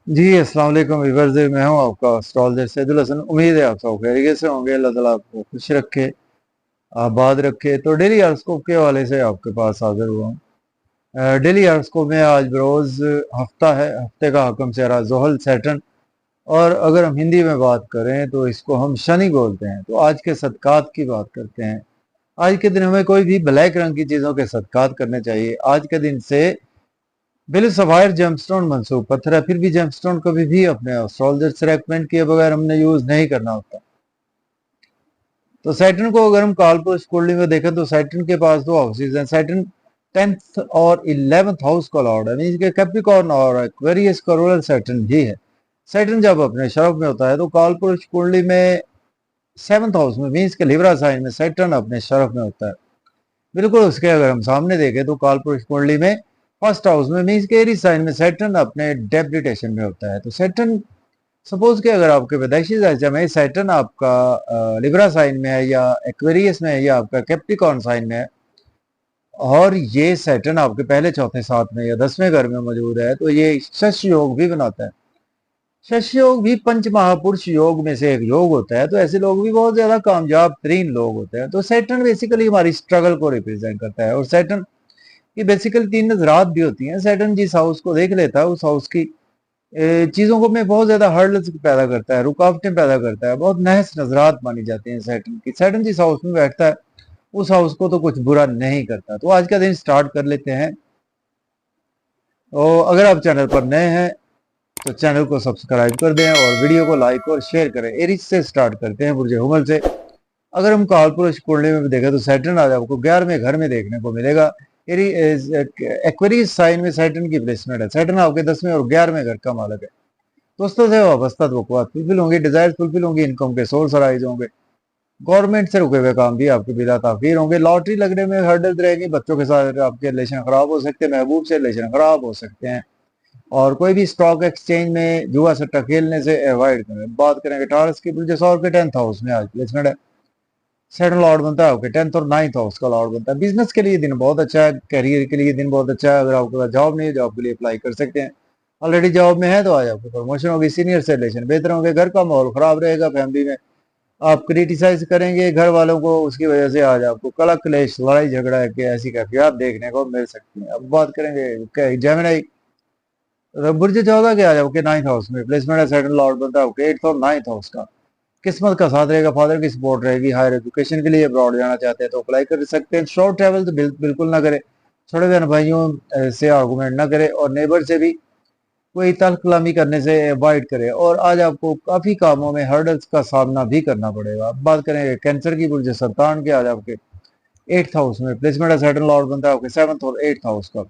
जी अस्सलाम वालेकुम व्यूअर्स, मैं हूं आपका एस्ट्रोलॉजर सैदुल हसन। उम्मीद है आप सब खैरियत से होंगे। अल्लाह ताला आपको खुश रखे, आबाद रखे। तो डेली हॉरोस्कोप के हवाले से आपके पास हाजिर हुआ हूं। डेली हॉरोस्कोप में आज बरोज हफ्ता है। हफ्ते का हुक्म चेहरा जोहल सैटर्न, और अगर हम हिंदी में बात करें तो इसको हम शनि बोलते हैं। तो आज के सदकात की बात करते हैं। आज के दिन हमें कोई भी ब्लैक रंग की चीज़ों के सदकात करने चाहिए। आज के दिन से बिल सफायर जेमस्टोन मंसूब पत्थर है, फिर भी जेमस्टोन कभी भी अपने एस्ट्रोलजर से रेकमेंड किए बगैर हमने यूज नहीं करना होता। तो सैटर्न को अगर हम कालपुरुष कुंडली में देखें तो सैटर्न के पास दो हाउसेज हैं। सैटर्न 10th और 11th हाउस का लॉर्ड है, मींस के कैप्रिकॉर्न और एक्वेरियस का रूलर सैटर्न ही है। सैटर्न जब अपने शरफ में होता है तो कालपुरुष कुंडली में 7th हाउस में, मींस के लिब्रा साइन में सैटर्न अपने शरफ में होता है। बिल्कुल उसके अगर हम सामने देखें तो कालपुरुष कुंडली में फर्स्ट हाउस में, मींस के एरीज साइन में सैटर्न अपने डेबिलिटेशन में होता है। तो सैटर्न सपोज कि अगर आपके पैदाइशी राशि में सैटर्न आपका लिब्रा साइन में है या एक्वेरियस में है या आपका कैप्रिकॉर्न साइन में है, और ये सैटर्न आपके पहले चौथे साथ में या 10वें घर में मौजूद है, तो ये शस्य योग भी बनाता है। शस्य योग भी पंच महापुरुष योग में से एक योग होता है। तो ऐसे लोग भी बहुत ज्यादा कामयाब तरीन लोग होते हैं। तो सैटर्न बेसिकली हमारी स्ट्रगल को रिप्रेजेंट करता है, और सैटर्न की बेसिकली तीन नजरात भी होती हैं। सैटर्न जिस हाउस को देख लेता है उस हाउस की चीजों को में बहुत ज्यादा हर्डल्स पैदा करता है, रुकावटें पैदा करता है, बहुत नहस नजरात मानी जाती हैं सैटर्न की। सैटर्न जिस हाउस में बैठता है उस हाउस को तो कुछ बुरा नहीं करता। तो आज का दिन स्टार्ट कर लेते हैं। और अगर आप चैनल पर नए हैं तो चैनल को सब्सक्राइब कर दें और वीडियो को लाइक और शेयर करें। एरिस से स्टार्ट करते हैं, बुर्ज हुमल से। अगर हम कालपुरुष कुंडली में भी देखें तो सैटर्न आज आपको 11वें घर में देखने को मिलेगा। एक्वेरियस साइन में सैटर्न की प्लेसमेंट है। सैटर्न आपके 10वें और 11वें घर का मालक है। दोस्तों से वाबस्ता वक़्त फुलफिल होंगे, डिजायर फुलफिल होंगी, इनकम के सोर्स राइज होंगे, गवर्नमेंट से रुके हुए काम भी आपके बिला ताखीर होंगे, लॉटरी लगने में हर्डल्स रहेगी, बच्चों के साथ आपके रिलेशन खराब हो सकते हैं, महबूब से रिलेशन खराब हो सकते हैं, और कोई भी स्टॉक एक्सचेंज में जुआ सट्टा खेलने से अवॉइड करें। बात करेंगे टारस की, जैसे और के 10th हाउस में आज प्लेसमेंट है। सेकंड लॉर्ड बनता है आपके 10th और 9th हाउस का लॉर्ड बनता है। बिजनेस के लिए दिन बहुत अच्छा है, करियर के लिए दिन बहुत अच्छा है। अगर आपके पास जॉब नहीं है, जॉब के लिए अप्लाई कर सकते हैं। ऑलरेडी जॉब में है तो आज आपको प्रमोशन होगी, सीनियर से रिलेशन बेहतर होंगे, घर का माहौल खराब रहेगा, फैमिली में आप क्रिटिसाइज करेंगे घर वालों को, उसकी वजह से आज आपको कलह क्लेश लड़ाई झगड़ा के ऐसी कैफियत देखने को मिल सकती है। अब बात करेंगे जेमिनी बुर्ज 14 के, आज आपके 9th हाउस में प्लेसमेंट है। सेकंड लॉर्ड बनता है आपके 8th और 9th हाउस का। किस्मत का साथ रहेगा, फादर की सपोर्ट रहेगी। हायर एजुकेशन के लिए अब्रॉड जाना चाहते हैं तो अप्लाई कर सकते हैं। शॉर्ट ट्रैवल तो बिल्कुल ना करें। छोटे बहन भाइयों से आर्गूमेंट ना करें, और नेबर से भी कोई तल्ख कलामी करने से अवॉइड करें। और आज आपको काफी कामों में हर्डल्स का सामना भी करना पड़ेगा। अब बात करें कैंसर की, बुर्ज सरतान के, आज आपके 8th हाउस में प्लेसमेंट है। सैटर्न लॉर्ड बनता है आपके 7th और 8th हाउस का।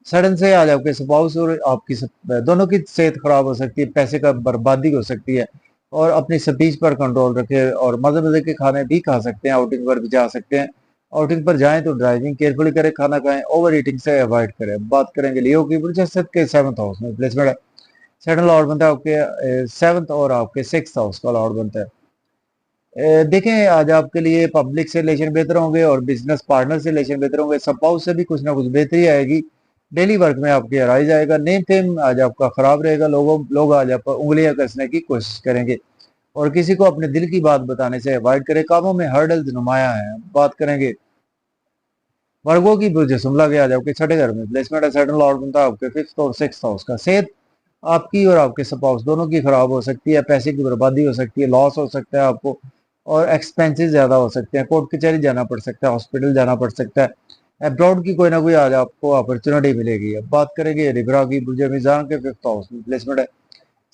सडन से आज आपके स्पाउस और आपकी दोनों की सेहत खराब हो सकती है, पैसे का बर्बादी हो सकती है। और अपनी स्पीच पर कंट्रोल रखें, और मजे मजे के खाने भी खा सकते हैं, आउटिंग पर भी जा सकते हैं। आउटिंग पर जाएं तो ड्राइविंग केयरफुली करें, खाना खाएं, ओवर ईटिंग से अवॉइड करें। बात करेंगे लियो की, बृहस्पति के 7th हाउस में प्लेसमेंट है। सेकंड लॉर्ड बनता है आपके 7th और आपके 6th हाउस का लॉर्ड बनता है। देखें आज आपके लिए पब्लिक से रिलेशन बेहतर होंगे और बिजनेस पार्टनर से रिलेशन बेहतर होंगे। स्पाउस से भी कुछ ना कुछ बेहतरी आएगी। डेली वर्क में आपकी राइज आएगा। नेम फेम आज आपका खराब रहेगा। लोग आज आप पर उंगलियां कसने की कोशिश करेंगे, और किसी को अपने दिल की बात बताने से अवॉइड करें। कामों में हर्डल्स नुमाया है। बात करेंगे वर्गों की, बुर्ज जुमला के, आज आपके 6ठे घर में प्लेसमेंट है। सेकंड लॉर्ड बनता है आपके 5th और 6th हाउस का। सेहत आपकी और आपके स्पाउस दोनों की खराब हो सकती है, पैसे की बर्बादी हो सकती है, लॉस हो सकता है आपको, और एक्सपेंसेस ज्यादा हो सकते हैं। कोर्ट कचहरी जाना पड़ सकता है, हॉस्पिटल जाना पड़ सकता है। अब्रॉड की कोई ना कोई आज आपको अपॉर्चुनिटी मिलेगी। अब बात करेंगे रिब्रा की, बुर्ज मीजान के 5th हाउस में प्लेसमेंट है।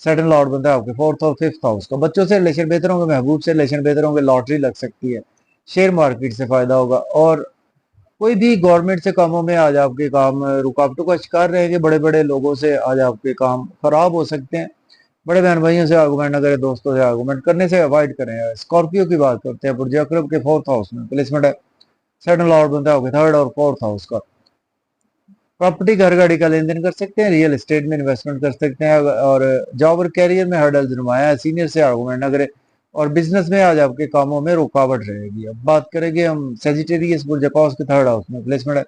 सेकंड लॉर्ड बनता है आपके 4th और 5th हाउस का। बच्चों से रिलेशन बेहतर होंगे, महबूब से रिलेशन बेहतर होंगे, लॉटरी लग सकती है, शेयर मार्केट से फायदा होगा, और कोई भी गवर्नमेंट से कामों में आज आपके काम रुकावटों का शिकार रहेंगे। बड़े बड़े लोगों से आज आपके काम खराब हो सकते हैं। बड़े बहन भाइयों से आर्गूमेंट ना करें, दोस्तों से आर्गूमेंट करने से अवॉइड करें। स्कॉर्पियो की बात करते हैं, बुर्ज अकरब के 4th हाउस में प्लेसमेंट है। सेकंड लॉर्ड बनता है आपके 3rd और 4th हाउस का। प्रॉपर्टी, घर गाड़ी का लेन देन कर सकते हैं, रियल एस्टेट में इन्वेस्टमेंट कर सकते हैं, और जॉब और कैरियर में हर्डल्स नुमाया है। सीनियर से आर्गूमेंट ना करें, और बिजनेस में आज आपके कामों में रुकावट रहेगी। अब बात करेंगे हम सेजिटेरियस, बुर्ज अकॉस के 3rd हाउस में प्लेसमेंट है।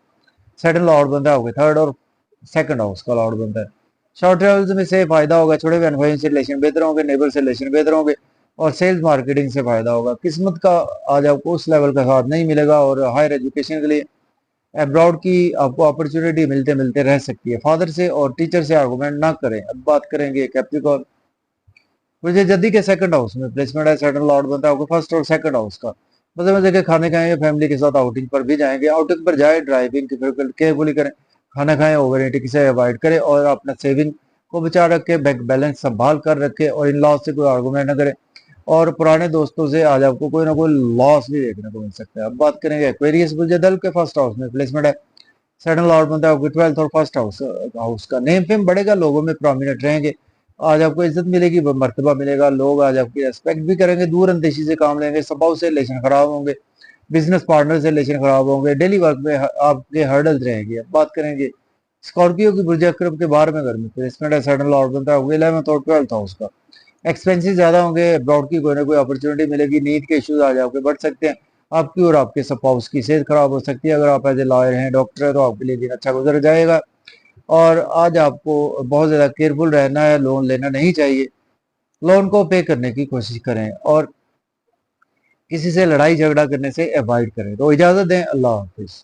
सेकंड लॉर्ड बनता है आपके 3rd और 2nd हाउस का लॉर्ड बनता है। शॉर्ट ट्रेवल्स में से फायदा होगा, छोड़े हुए अनुभव से रिलेशन बेहतर होंगे, नेबर से रिलेशन बेहतर होंगे, और सेल्स मार्केटिंग से फायदा होगा। किस्मत का आज आपको उस लेवल का साथ नहीं मिलेगा, और हायर एजुकेशन के लिए अब्रॉड की आपको अपॉर्चुनिटी मिलते मिलते रह सकती है। फादर से और टीचर से आर्गुमेंट ना करें। अब बात करेंगे कैप्रिकॉर्न। मुझे जल्दी के सेकंड हाउस में प्लेसमेंट है, सेटल लॉर्ड बनता है आपको फर्स्ट और सेकंड हाउस का। मजे मजे के खाने खाएंगे, फैमिली के साथ आउटिंग पर भी जाएंगे। आउटिंग पर जाए, ड्राइविंग केयरफुली करें, खाना खाएं, ओवर ईटिंग से अवॉइड करें, और अपना सेविंग को बचा रखे, बैंक बैलेंस संभाल कर रखे, और इन लॉस से कोई आर्गूमेंट ना करें। और पुराने दोस्तों से आज आपको कोई ना कोई लॉस भी देखने को मिल सकता है। अब बात करेंगे एक्वेरियस। मुझे दल के फर्स्ट हाउस में प्लेसमेंट है, सेटल लॉर्ड बनता है आपको ट्वेल्थ और फर्स्ट हाउस हाउस का। नेम फेम बढ़ेगा, लोगों में प्रोमिनेंट रहेंगे, आज आपको इज्जत मिलेगी, मर्तबा मिलेगा, लोग आज आपकी रेस्पेक्ट भी करेंगे। दूर अंदेशी से काम लेंगे, स्वभाव से रिलेशन खराब होंगे, बिजनेस पार्टनर से रिलेशन खराब होंगे, डेली वर्क में आपके हर्डल्स रहेंगे। अब बात करेंगे स्कॉर्पियो की बुर्ज अक्रब के बारे में। घर में प्लेसमेंट है, सडन लॉर्ड बनता है 11th और 12th हाउस का। एक्सपेंसिव ज्यादा होंगे, अब्रॉड की कोई ना कोई अपॉर्चुनिटी मिलेगी, नींद के इश्यूज आज आपके बढ़ सकते हैं, आपकी और आपके स्पाउस की सेहत खराब हो सकती है। अगर आप एज ए लॉयर हैं, डॉक्टर है, तो आपके लिए दिन अच्छा गुजर जाएगा। और आज आपको बहुत ज्यादा केयरफुल रहना है, लोन लेना नहीं चाहिए, लोन को पे करने की कोशिश करें, और किसी से लड़ाई झगड़ा करने से अवॉइड करें। तो इजाजत दें, अल्लाह हाफिज।